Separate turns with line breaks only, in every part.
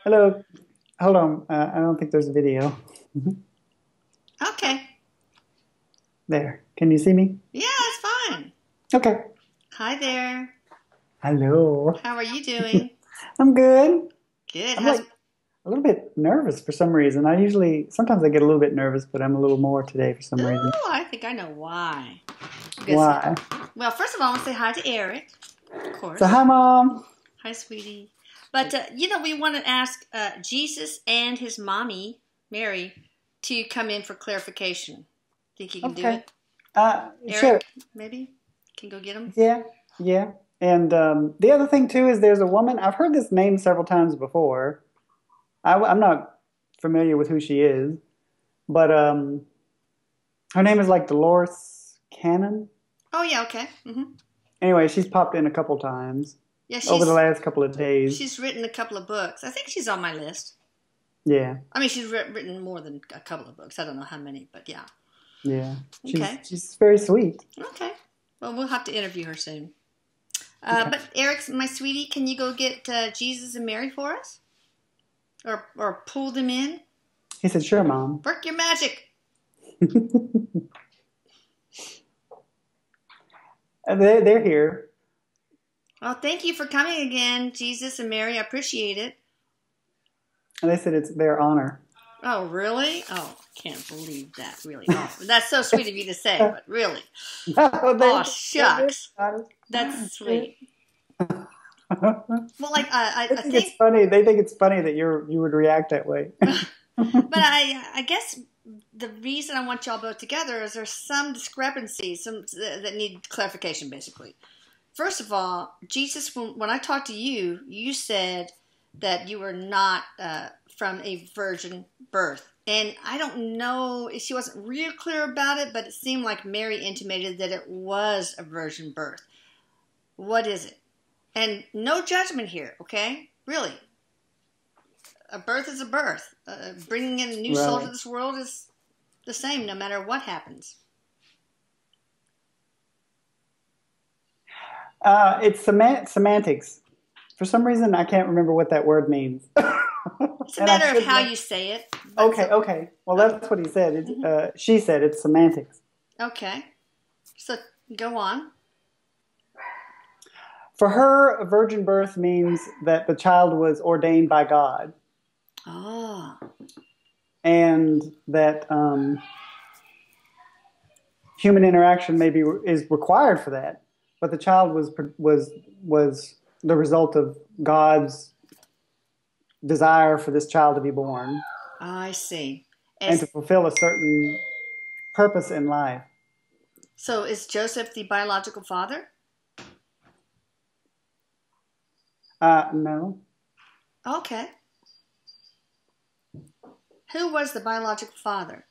Hello. Hold on. I don't think there's a video.
Okay.
There. Can you see me?
Yeah, it's fine.
Okay.
Hi there.
Hello.
How are you doing?
I'm good.
Good.
I'm like a little bit nervous for some reason. Sometimes I get a little bit nervous, but I'm a little more today for some reason.
Oh, I think I know why. Because,
Why?
well, first of all, I want to say hi to Eric, of
So,
course.
hi, Mom.
Hi, sweetie. But, we want to ask Jesus and his mommy, Mary, to come in for clarification. Think you can do
Okay.
it?
Sure.
Eric, maybe? Can go get him?
Yeah. Yeah. And the other thing, too, is there's a woman. I've heard this name several times before. I'm not familiar with who she is, but her name is like Dolores Cannon.
Oh, yeah, okay.
Anyway, she's popped in a couple times
Yeah,
over the last couple of days.
she's written a couple of books. I think she's on my list.
Yeah,
I mean, she's written more than a couple of books. I don't know how many, but yeah.
yeah.
Okay.
She's very sweet.
Okay. Well, we'll have to interview her soon.
Okay.
But Eric, my sweetie, can you go get Jesus and Mary for us, or pull them in?
He said, "Sure, Mom."
Work your magic.
They're here.
Well, thank you for coming again, Jesus and Mary. I appreciate it.
And they said it's their honor.
Oh, really? Oh, I can't believe that. Really? Oh, that's so sweet of you to say, but really. Oh, shucks. That's sweet. Well, like
I
I
think it's
think,
funny. They think it's funny that you would react that way.
but I guess the reason I want y'all both together is there's some discrepancies, some that need clarification. Basically, first of all, Jesus, when I talked to you, you said that you were not from a virgin birth, and I don't know. She wasn't real clear about it, but it seemed like Mary intimated that it was a virgin birth. What is it? And no judgment here, okay? Really. A birth is a birth. Bringing in a new soul to
Right.
this world is the same no matter what happens.
It's semantics. For some reason, I can't remember what that word means.
It's a
And I
matter of
should
how
know.
you say it.
Okay, okay. Well, that's what he said. She said it's semantics.
Okay. So go on.
For her, a virgin birth means that the child was ordained by God,
Oh.
and that human interaction maybe is required for that. But the child was the result of God's desire for this child to be born
I see.
and to fulfill a certain purpose in life.
So is Joseph the biological father?
No,
Okay. Who was the biological father?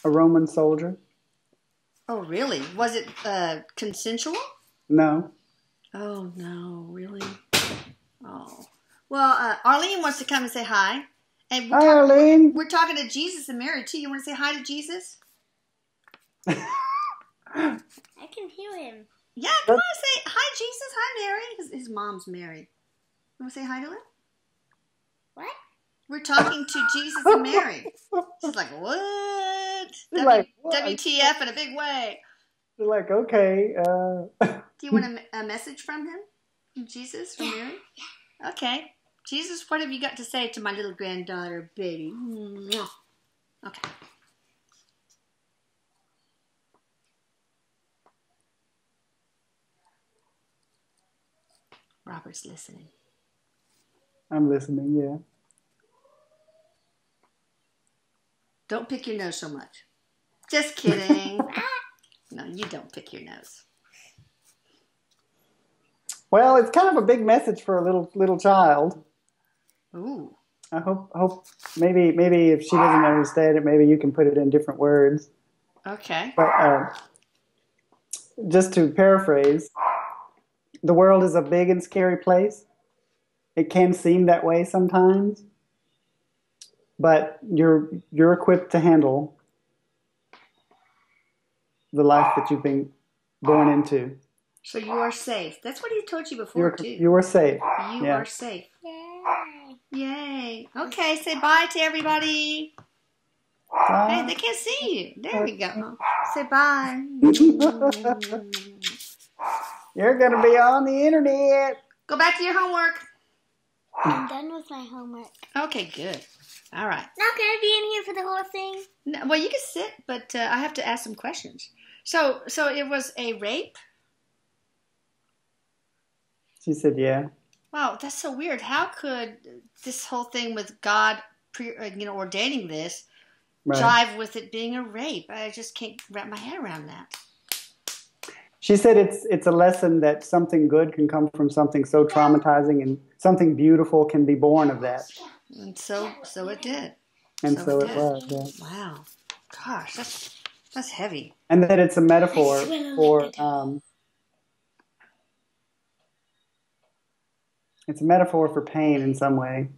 a Roman soldier.
Oh, really? Was it consensual?
No.
Oh, no, really? Oh. Well, Arlene wants to come and say hi. And
Hi, Arlene.
we're talking to Jesus and Mary, too. You want to say hi to Jesus?
I can hear him.
Yeah, come on, say hi, Jesus. Hi, Mary. His mom's Mary. You want to say hi to him?
What?
We're talking to Jesus and Mary. She's like, what?
She's like, what?
WTF in a big way.
They're like, okay.
Do you want a message from him? From Jesus, from Mary? Okay. Jesus, what have you got to say to my little granddaughter, baby? Mwah. Okay. Robert's listening.
I'm listening, yeah.
Don't pick your nose so much. Just kidding. No, you don't pick your nose.
Well, it's kind of a big message for a little child.
Ooh.
I hope maybe if she doesn't understand it, maybe you can put it in different words.
Okay.
But just to paraphrase, the world is a big and scary place. It can seem that way sometimes, but you're equipped to handle the life that you've been born into.
So you are safe. That's what he told you before, too.
You were safe.
You are safe.
Yay.
Yay. Okay, say bye to everybody.
Bye.
Hey, they can't see you. There we go. Say bye.
You're going to be on the internet.
Go back to your homework.
I'm done with my homework.
Okay, good. All right.
Not gonna be in here for the whole thing.
No, well, you can sit, but I have to ask some questions. So it was a rape?
She said, yeah.
Wow, that's so weird. How could this whole thing with God, ordaining this, jive with it being a rape? I just can't wrap my head around that.
She said it's a lesson that something good can come from something so traumatizing, and something beautiful can be born of that.
And so it did.
And so it was. Yeah.
Wow, gosh, that's heavy.
And that it's a metaphor for it's a metaphor for pain in some way.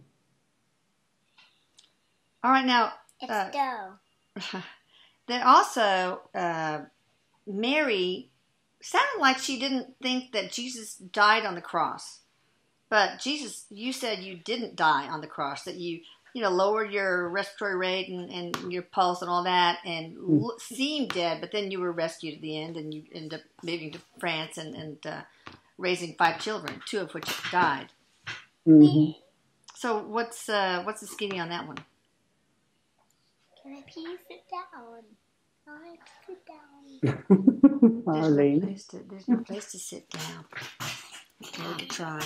All right, now
It's dough.
then also Mary sounded like she didn't think that Jesus died on the cross. But Jesus, you said you didn't die on the cross, that you lowered your respiratory rate and your pulse and all that and seemed dead, but then you were rescued at the end and you ended up moving to France and raising 5 children, 2 of which died.
Mm-hmm.
So what's the skinny on that one?
Can I please sit down? I like to sit down.
Arlene.
There's no place to sit down. Okay, we could try.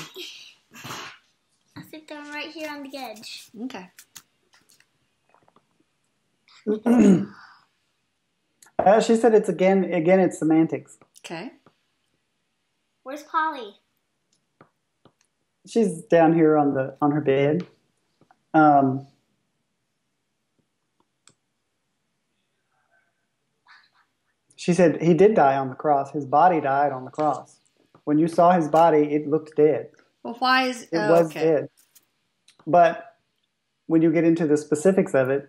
I'll sit down right here on the edge.
Okay.
She said it's again it's semantics.
Okay.
Where's Polly?
She's down here on her bed. She said he did die on the cross. His body died on the cross. When you saw his body, it looked dead.
Well, why is
it was dead? But when you get into the specifics of it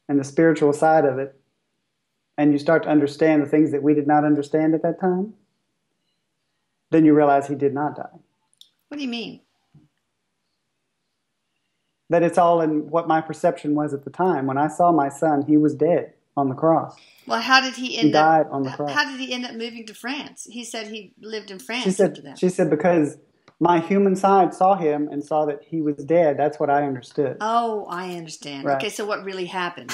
and the spiritual side of it, and you start to understand the things that we did not understand at that time, then you realize he did not die.
What do you mean?
That it's all in what my perception was at the time. When I saw my son, he was dead on the cross.
Well, how did he
end up? He died on the cross.
How did he end up moving to France? He said he lived in France
after that. She said because my human side saw him and saw that he was dead. That's what I understood.
Oh, I understand.
Right.
Okay, so what really happened?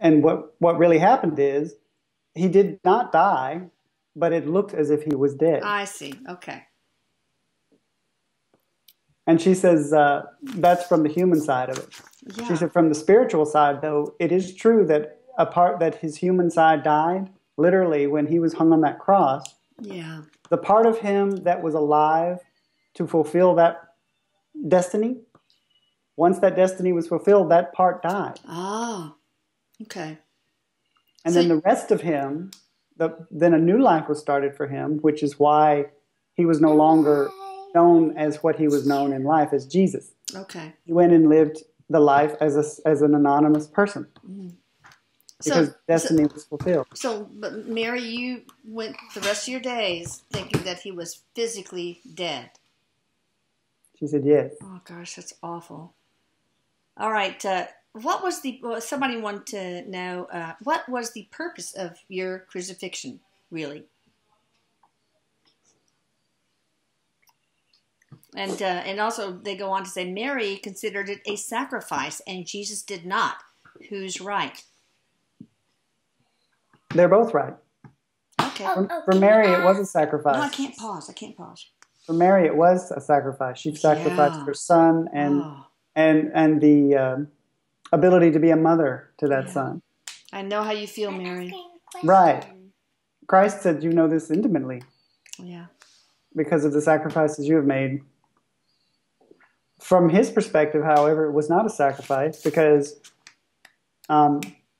And what really happened is he did not die, but it looked as if he was dead.
I see. Okay.
And she says that's from the human side of it. Yeah. She said from the spiritual side, though, it is true that that his human side died, literally, when he was hung on that cross.
Yeah.
The part of him that was alive to fulfill that destiny, once that destiny was fulfilled, that part died.
Ah, okay.
And then the rest of him, then a new life was started for him, which is why he was no longer known as what he was known in life as Jesus.
Okay.
He went and lived the life as an anonymous person. Mm. Because destiny was fulfilled.
But Mary, you went the rest of your days thinking that he was physically dead.
She said yes.
Oh gosh, that's awful. All right, what was somebody wanted to know, what was the purpose of your crucifixion, really? And also they go on to say Mary considered it a sacrifice and Jesus did not. Who's right?
They're both right.
Okay.
For Mary, it was a sacrifice.
No, I can't pause.
For Mary, it was a sacrifice. She sacrificed her son and the ability to be a mother to that son.
I know how you feel, Mary.
Right. Christ said, you know this intimately.
Yeah. Because
of the sacrifices you have made. From his perspective, however, it was not a sacrifice because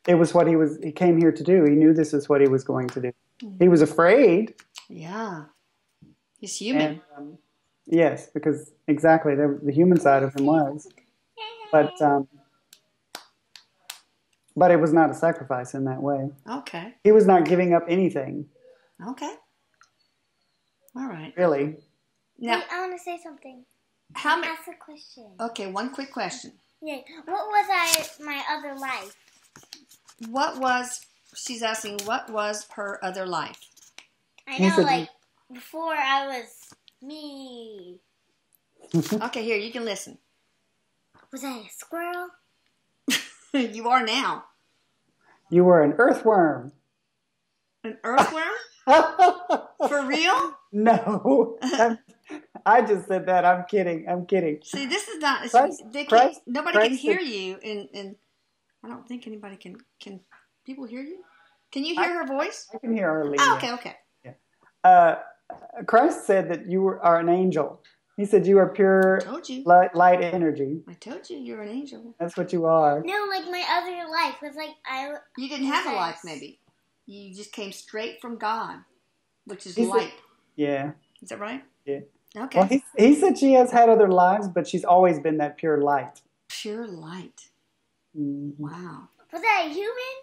it was what he came here to do. He knew this is what he was going to do. Mm-hmm. He was afraid.
Yeah. He's human.
And, yes, because exactly, the human side of him was. But it was not a sacrifice in that way.
Okay.
He was not giving up anything.
Okay. All right.
Really.
Now,
Wait, I want to say something.
how many?
Ask a question.
Okay, one quick question.
Yeah. What was my other life?
She's asking, what was her other life?
I
He
know,
said-
like, before I was me.
Okay, here, you can listen.
Was I a squirrel?
You are now.
You were an earthworm.
An earthworm? For real?
No. I just said that. I'm kidding. I'm kidding.
See, this is not. Nobody can
Christ
hear
said-
you, and I don't think anybody can. Can people hear you? Can you hear her voice?
I can hear Arlene.
Oh, okay.
Christ said that you are an angel. He said you are pure
I told you.
light energy.
I told you you're an angel.
That's what you are.
No, like my other life was like
You didn't have a
Yes.
life, maybe. You just came straight from God, which is
He said-
light.
Yeah.
Is that right?
Yeah.
Okay.
Well, he said she has had other lives, but she's always been that pure light.
Pure light.
Mhm.
Wow.
Was I a human?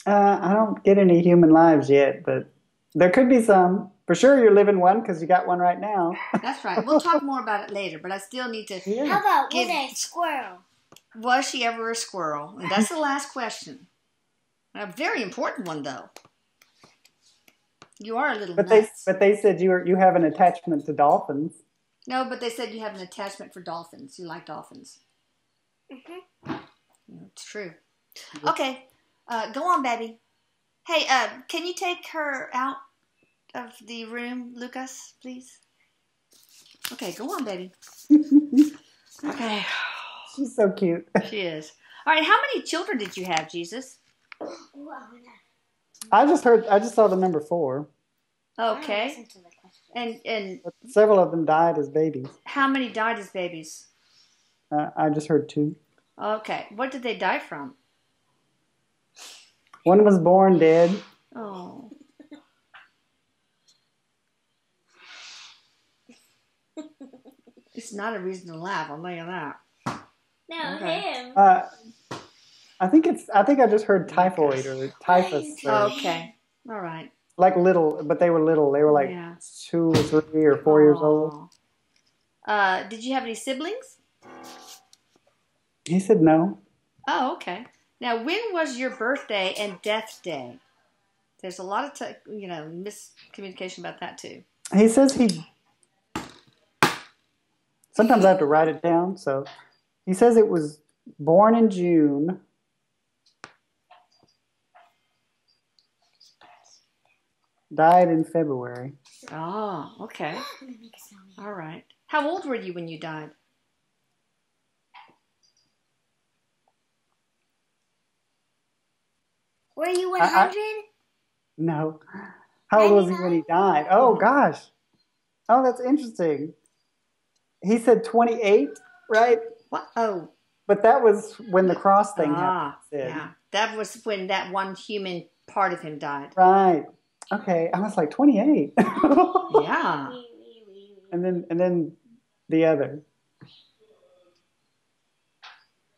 I don't get any human lives yet, but there could be some. For sure, you're living one because you got one right now.
That's right. We'll talk more about it later, but I still need to.
Yeah.
How about was
Give-
I a squirrel?
Was she ever a squirrel? And that's the last question. A very important one, though. You are a little
But
nuts.
they said you have an attachment to dolphins.
No, but they said you have an attachment for dolphins. You like dolphins.
Mm-hmm.
It's true. Okay, go on, baby. Hey, can you take her out of the room, Lucas, please? Okay, go on, baby. Okay,
She's so cute.
she is. All right, how many children did you have, Jesus?
I just saw the number 4.
Okay, and
But several of them died as babies.
how many died as babies?
I just heard 2.
Okay, what did they die from?
One was born dead.
Oh. It's not a reason to laugh, I'll tell you that.
No,
Okay.
him.
I think I just heard typhoid or typhus. Or,
Okay, all right.
like little, but they were little. They were like
Yeah.
2 or 3 or 4 years old.
Did you have any siblings?
He said no.
Oh, okay. Now, when was your birthday and death day? There's a lot of miscommunication about that too.
He says he. Sometimes I have to write it down. So he says it was born in June. Died in February.
Oh, okay. All right. How old were you when you died?
Were you 100?
No. How old was he when he
99?
died? Oh, gosh. Oh, that's interesting. He said 28, right?
What? Oh,
But that was when the cross thing happened. he said.
yeah. That was when that one human part of him died.
Right. Okay. I was like 28.
Yeah.
And then the other.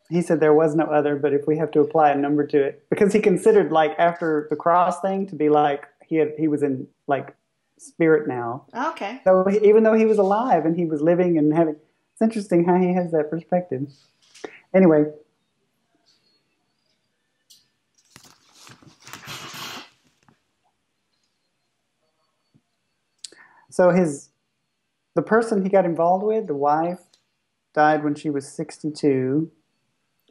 He said there was no other, but if we have to apply a number to it, because he considered like after the cross thing to be like he was in like spirit now.
Okay.
So even though he was alive and he was living and having, it's interesting how he has that perspective. Anyway. So the person he got involved with, the wife, died when she was 62.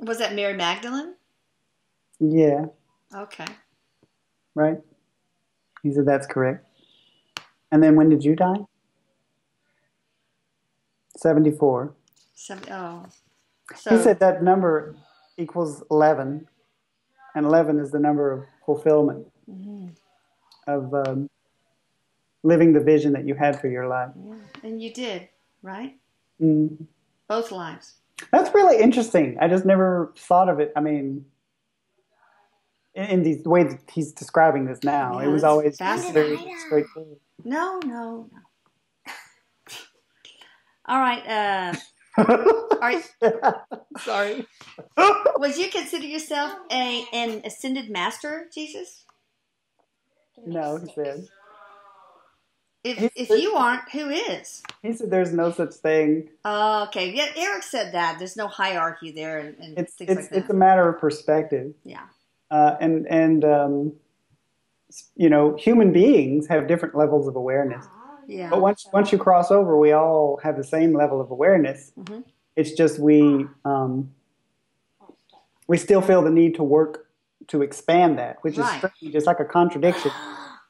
Was that Mary Magdalene?
Yeah,
Okay.
right? He said that's correct. And then when did you die? 74.
Oh.
He
So
said that number equals 11. And 11 is the number of fulfillment of living the vision that you had for your life.
yeah. And you did, right?
Mm.
Both lives.
That's really interesting. I just never thought of it. I mean, in the way that he's describing this now,
Yeah,
it was
that's
always
fascinating.
very straightforward.
No. All right.
Sorry.
Would you consider yourself an ascended master, Jesus?
No, he said.
If you aren't, who is?
He said there's no such thing.
Oh, okay. Yeah, Erik said that. There's no hierarchy there and things like that.
It's a matter of perspective.
Yeah.
And you know, human beings have different levels of awareness.
Yeah.
But once you cross over, we all have the same level of awareness.
Mm-hmm.
It's just we still feel the need to work to expand that, which is strictly just like a contradiction.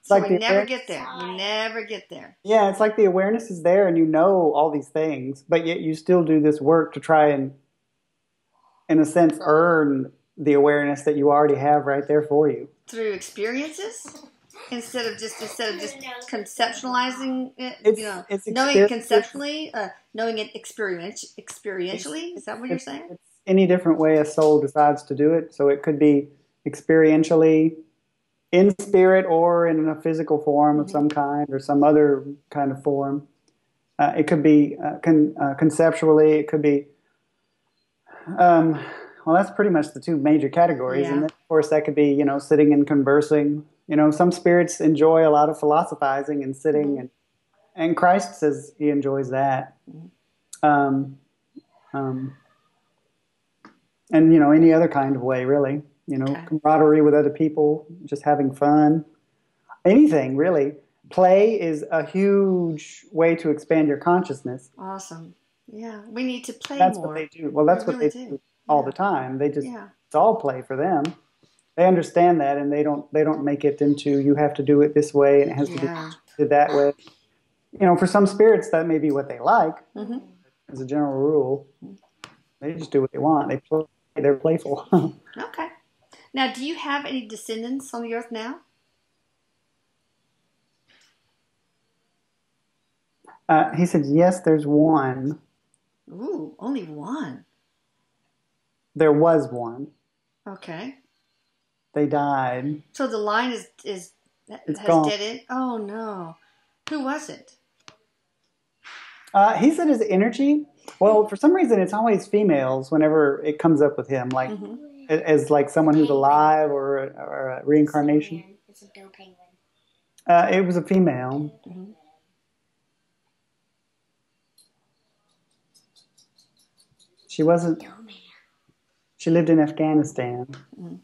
It's
So
like
we never get there. We never get there.
Yeah, it's like the awareness is there and you know all these things, but yet you still do this work to try and, in a sense, earn the awareness that you already have right there for you.
Through experiences? Instead of just conceptualizing it,
It's
knowing it conceptually, knowing it experientially. Is that what you're saying?
It's any different way a soul decides to do it. So it could be experientially, in spirit, or in a physical form of some kind, or some other kind of form. It could be conceptually. It could be. Well, that's pretty much the two major categories, and then, of course that could be sitting and conversing. Some spirits enjoy a lot of philosophizing and sitting, and Christ says he enjoys that. And any other kind of way, really. Camaraderie with other people, just having fun. Anything, really. Play is a huge way to expand your consciousness.
Awesome. Yeah, we need to play
more. That's what they do. Well, that's what they do all the time. They just, it's all play for them. They understand that, and they don't make it into, you have to do it this way, and it has to be did that way. For some spirits, that may be what they like, as a general rule. They just do what they want. They play. They're playful.
Okay. Now, do you have any descendants on the earth now?
He said, yes, there's one.
Ooh, only one.
There was one.
Okay.
They died.
So the line has
gone.
dead end? Oh, no. Who was it?
He said his energy. Well, for some reason, it's always females whenever it comes up with him, like as like someone who's alive or a reincarnation.
It's a doe penguin.
It was a female.
Mm-hmm.
She wasn't. She lived in Afghanistan.
Mm-hmm.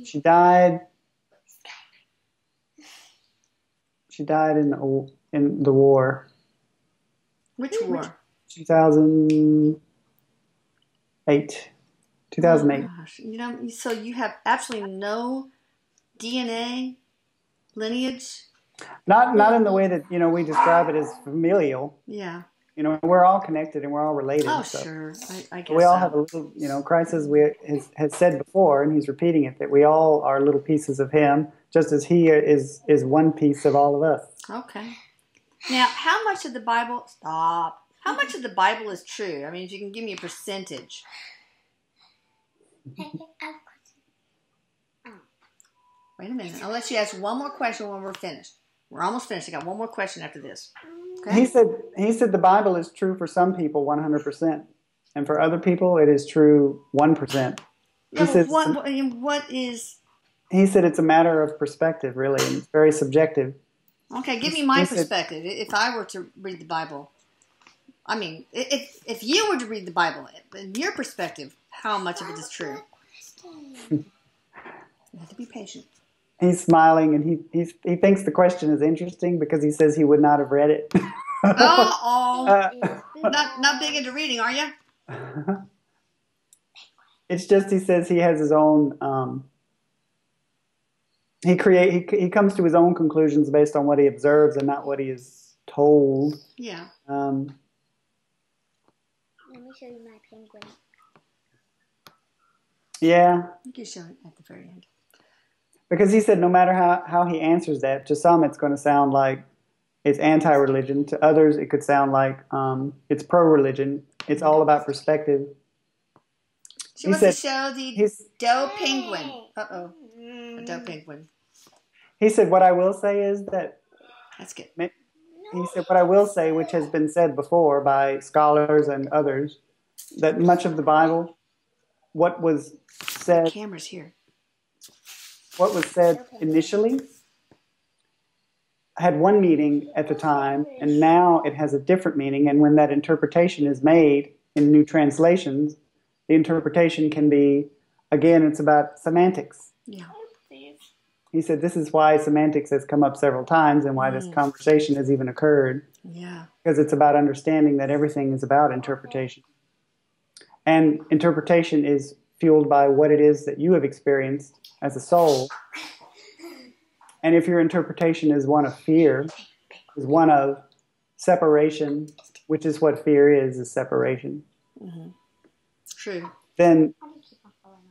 She died. She died in the war.
Which war?
2008. 2008.
Oh, gosh. So you have absolutely no DNA lineage?
Not in the way that, we describe it as familial.
Yeah.
We're all connected and we're all related.
Oh,
so.
sure. I guess
we all have a little, Christ has said before, and he's repeating it, that we all are little pieces of him, just as he is one piece of all of us.
Okay. Now, how much of the Bible... Stop. How much of the Bible is true? I mean, if you can give me a percentage. Wait a minute. I'll let you ask one more question when we're finished. We're almost finished. I got one more question after this. Okay?
He said the Bible is true for some people 100%, and for other people it is true 1%.
Yeah, what is...
He said it's a matter of perspective, really, and it's very subjective.
Okay, give me my perspective. If I were to read the Bible, I mean, if you were to read the Bible, in your perspective, how much of it is true? You have to be patient.
He's smiling, and he thinks the question is interesting because he says he would not have read it.
Not big into reading, are you?
It's just he says he has his own. He comes to his own conclusions based on what he observes and not what he is told.
Yeah.
Let me show you my penguin.
Yeah.
You can show it at the very end.
Because he said no matter how he answers that, to some it's going to sound like it's anti-religion. To others it could sound like it's pro-religion. It's all about perspective.
She wants to show the doe penguin. Uh-oh. A doe penguin.
He said, what I will say is that...
That's good.
He said, what I will say, which has been said before by scholars and others, that much of the Bible, what was said...
The camera's here.
What was said initially had one meaning at the time, and now it has a different meaning. And when that interpretation is made in new translations, the interpretation can be, again, it's about semantics.
Yeah.
He said this is why semantics has come up several times and why this conversation has even occurred.
Yeah.
Because it's about understanding that everything is about interpretation. And interpretation is fueled by what it is that you have experienced as a soul. And if your interpretation is one of fear, is one of separation, which is what fear is separation.
Mm-hmm. True.
Then,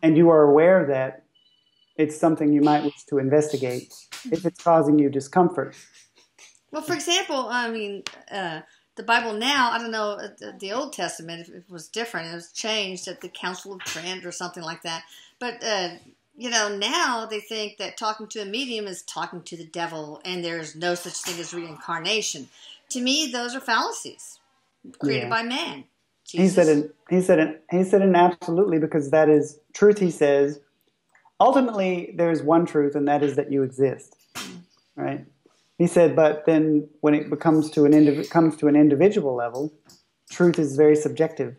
and you are aware that it's something you might wish to investigate if it's causing you discomfort.
Well, for example, I mean, the Bible now, I don't know, the Old Testament, if it was different, it was changed at the Council of Trent or something like that. But, you know, now they think that talking to a medium is talking to the devil, and there's no such thing as reincarnation. To me, those are fallacies created by man. Jesus.
He said absolutely, because that is truth. He says, ultimately, there's one truth, and that is that you exist, right? He said, but then when it comes to an individual level, truth is very subjective.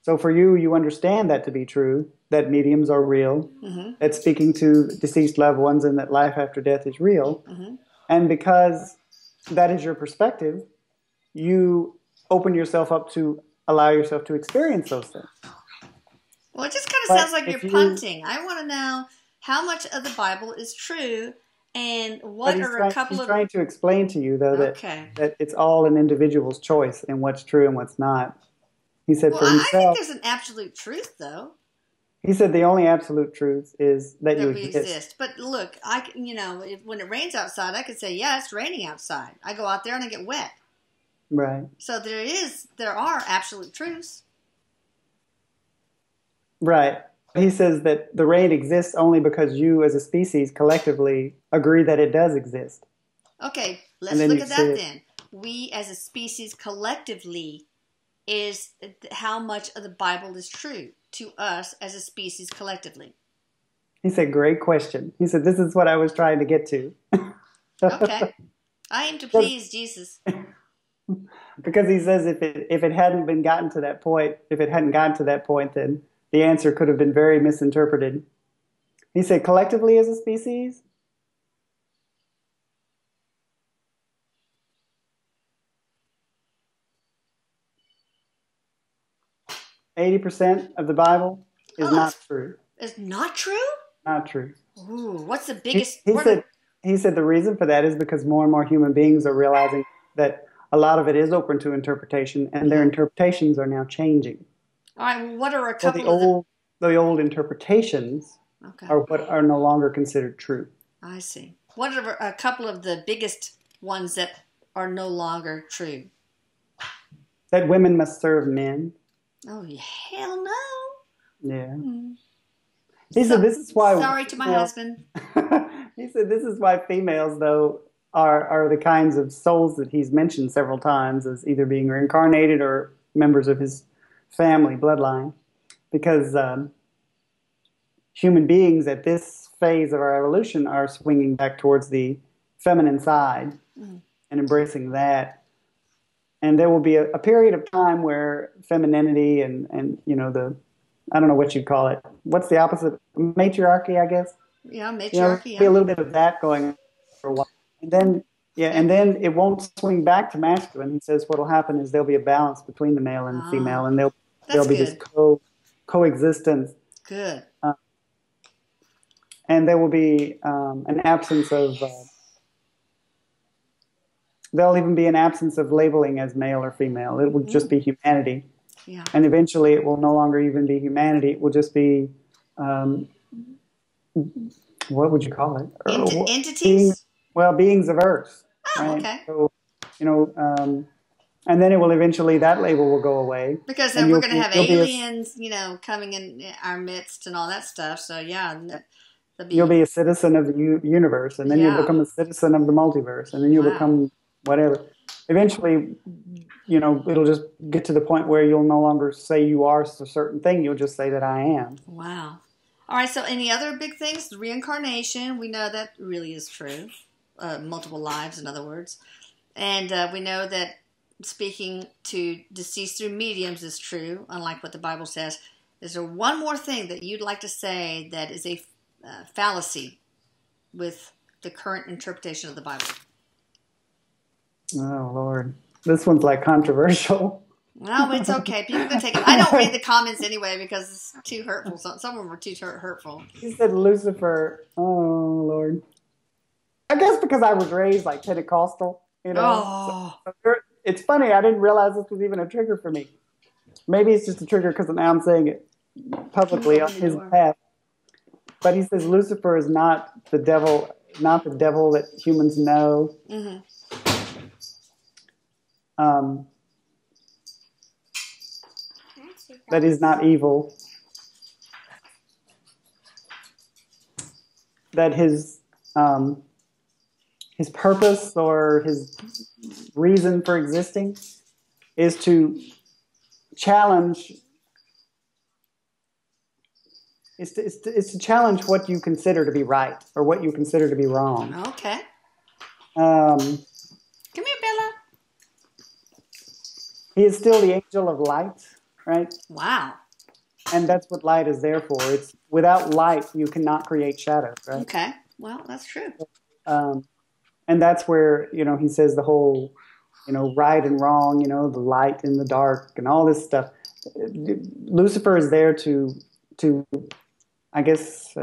So for you, you understand that to be true, that mediums are real, that speaking to deceased loved ones and that life after death is real. And because that is your perspective, you open yourself up to allow yourself to experience those things.
Well, it just kind of sounds like you're punting. I want to know how much of the Bible is true, and what are a couple of...
He's trying to explain to you, though, that it's all an individual's choice and what's true and what's not. He said for himself...
I think there's an absolute truth, though.
He said the only absolute truth is that you exist.
But look, when it rains outside, I could say, yeah, it's raining outside. I go out there and I get wet.
Right.
So there are absolute truths.
Right. He says that the rain exists only because you as a species collectively agree that it does exist.
Okay, let's look at that then. We as a species collectively is how much of the Bible is true to us as a species collectively.
He said, great question. He said, this is what I was trying to get to.
Okay. I aim to please Jesus.
Because he says if it hadn't gotten to that point, then the answer could have been very misinterpreted. He said, collectively as a species, %80 of the Bible is not true.
It's not true?
Not true.
Ooh, what's the biggest...
He said the reason for that is because more and more human beings are realizing that a lot of it is open to interpretation, and their interpretations are now changing.
All right, well, what are a couple
the old interpretations are what are no longer considered true.
I see. What are a couple of the biggest ones that are no longer true?
That women must serve men.
Oh, hell no.
Yeah. He said this is why...
Sorry to my husband.
He said this is why females, though, are the kinds of souls that he's mentioned several times as either being reincarnated or members of his family bloodline. Because human beings at this phase of our evolution are swinging back towards the feminine side and embracing that. And there will be a period of time where femininity and you know, I don't know what you'd call it. What's the opposite? Matriarchy, I guess?
Yeah, matriarchy.
Be a little bit of that going on for a while. And then it won't swing back to masculine. He says what will happen is there'll be a balance between the male and the female, and there'll be this coexistence.
Good.
And there will be an absence of... there'll even be an absence of labeling as male or female. It will just be humanity.
Yeah.
And eventually it will no longer even be humanity. It will just be, what would you call it?
Entities?
Beings of Earth.
Oh,
right?
okay.
So, you know, and then it will eventually, that label will go away.
Because then we're going to have aliens, coming in our midst and all that stuff. So, yeah.
You'll be a citizen of the universe, and then you'll become a citizen of the multiverse, and then you'll become whatever. Eventually, it'll just get to the point where you'll no longer say you are a certain thing. You'll just say that I am.
Wow. All right. So any other big things? Reincarnation. We know that really is true. multiple lives, in other words. And we know that speaking to deceased through mediums is true, unlike what the Bible says. Is there one more thing that you'd like to say that is a fallacy with the current interpretation of the Bible?
Oh, Lord. This one's like controversial.
No, it's okay. People can take it. I don't read the comments anyway because it's too hurtful. Some of them are too hurtful.
He said Lucifer. Oh, Lord. I guess because I was raised like Pentecostal, you know.
Oh.
So it's funny. I didn't realize this was even a trigger for me. Maybe it's just a trigger because now I'm saying it publicly on his behalf. But he says Lucifer is not the devil that humans know.
Mm-hmm.
That he's not evil. That his purpose or his reason for existing is to challenge. Is to challenge what you consider to be right or what you consider to be wrong.
Okay.
Come
here, Bella.
He is still the angel of light, right?
Wow.
And that's what light is there for. It's without light you cannot create shadows, right?
Okay. Well, that's true.
And that's where, he says the whole, right and wrong, the light and the dark and all this stuff. Lucifer is there to I guess,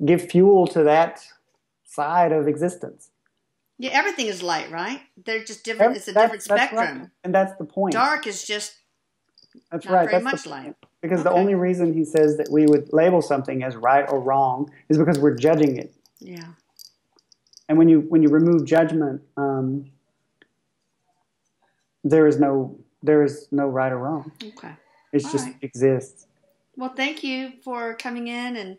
give fuel to that side of existence.
Yeah, everything is light, right? They're just different. It's a different spectrum.
Right. And that's the point.
Dark is just
that's
not
right.
very
That's
much light.
Because the only reason he says that we would label something as right or wrong is because we're judging it.
Yeah.
And when you remove judgment, there is no right or wrong.
Okay.
It just exists.
Well, thank you for coming in and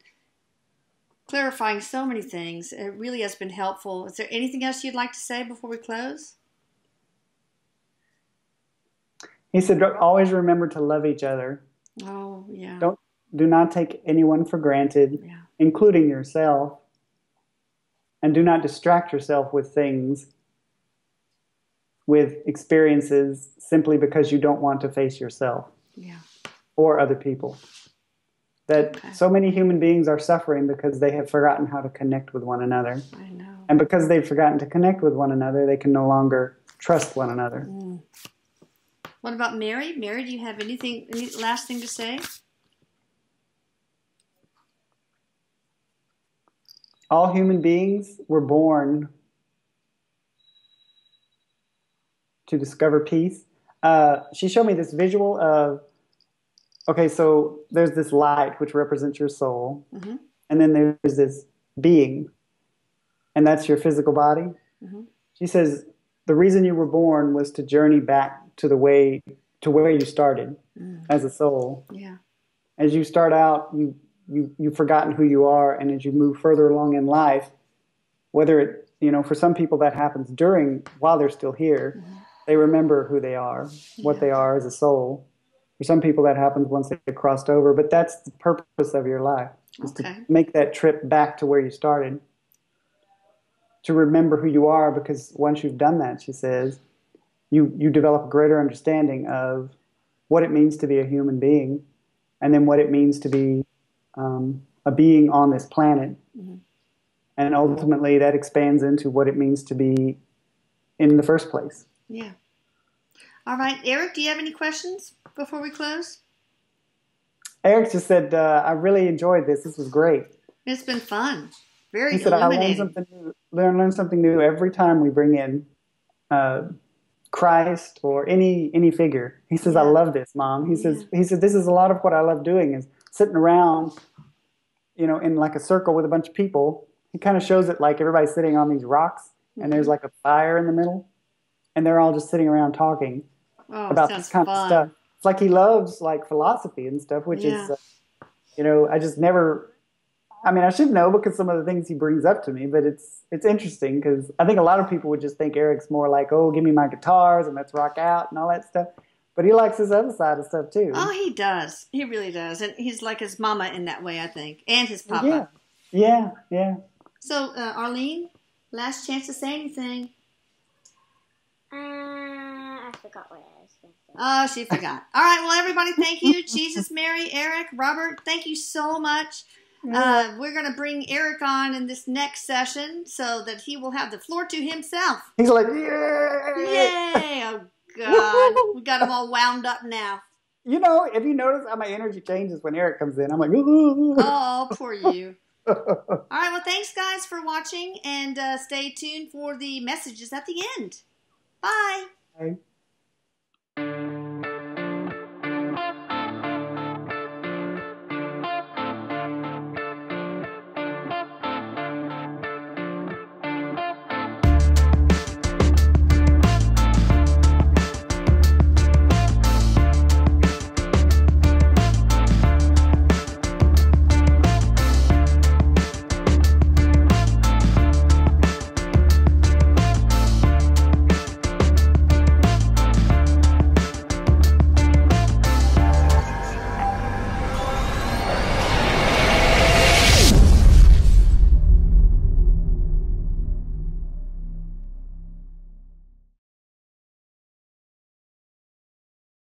clarifying so many things. It really has been helpful. Is there anything else you'd like to say before we close?
He said, always remember to love each other.
Oh, yeah.
Do not take anyone for granted, including yourself. And do not distract yourself with things, with experiences, simply because you don't want to face yourself or other people. That so many human beings are suffering because they have forgotten how to connect with one another.
I know.
And because they've forgotten to connect with one another, they can no longer trust one another.
Mm. What about Mary? Mary, do you have any last thing to say?
All human beings were born to discover peace. She showed me this visual of, okay, so there's this light which represents your soul, and then there's this being, and that's your physical body. She says the reason you were born was to journey back to where you started as a soul. Yeah. As you start out, you've forgotten who you are, and as you move further along in life, whether it, for some people that happens while they're still here, they remember who they are, what they are as a soul. For some people that happens once they've crossed over, but that's the purpose of your life, is to make that trip back to where you started, to remember who you are, because once you've done that, she says, you develop a greater understanding of what it means to be a human being, and then what it means to be a being on this planet. And ultimately that expands into what it means to be in the first place.
Yeah. All right. Eric, do you have any questions before we close?
Eric just said, I really enjoyed this. This was great.
It's been fun. Very
He said,
illuminating.
I learn something new every time we bring in Christ or any figure. He says, I love this, Mom. He says, this is a lot of what I love doing, is sitting around, in like a circle with a bunch of people. He kind of shows it like everybody's sitting on these rocks, and there's like a fire in the middle, and they're all just sitting around talking about this kind of stuff. It's like he loves like philosophy and stuff, which is, I just never. I should know because some of the things he brings up to me, but it's interesting because I think a lot of people would just think Eric's more like, oh, give me my guitars and let's rock out and all that stuff. But he likes this other side of stuff too.
Oh, he does. He really does. And he's like his mama in that way, I think. And his papa.
Yeah. So,
Arlene, Last chance to say anything.
I forgot what I was going to say.
Oh, she forgot. All right. Well, everybody, thank you. Jesus, Mary, Eric, Robert, thank you so much. We're going to bring Erik on in this next session so that he will have the floor to himself.
He's like, yay!
Yay! Oh, God. We got him all wound up now.
You know, if you notice how my energy changes when Erik comes in, I'm like, ooh.
Oh, poor you. All right. Well, thanks, guys, for watching, and stay tuned for the messages at the end. Bye.
Bye.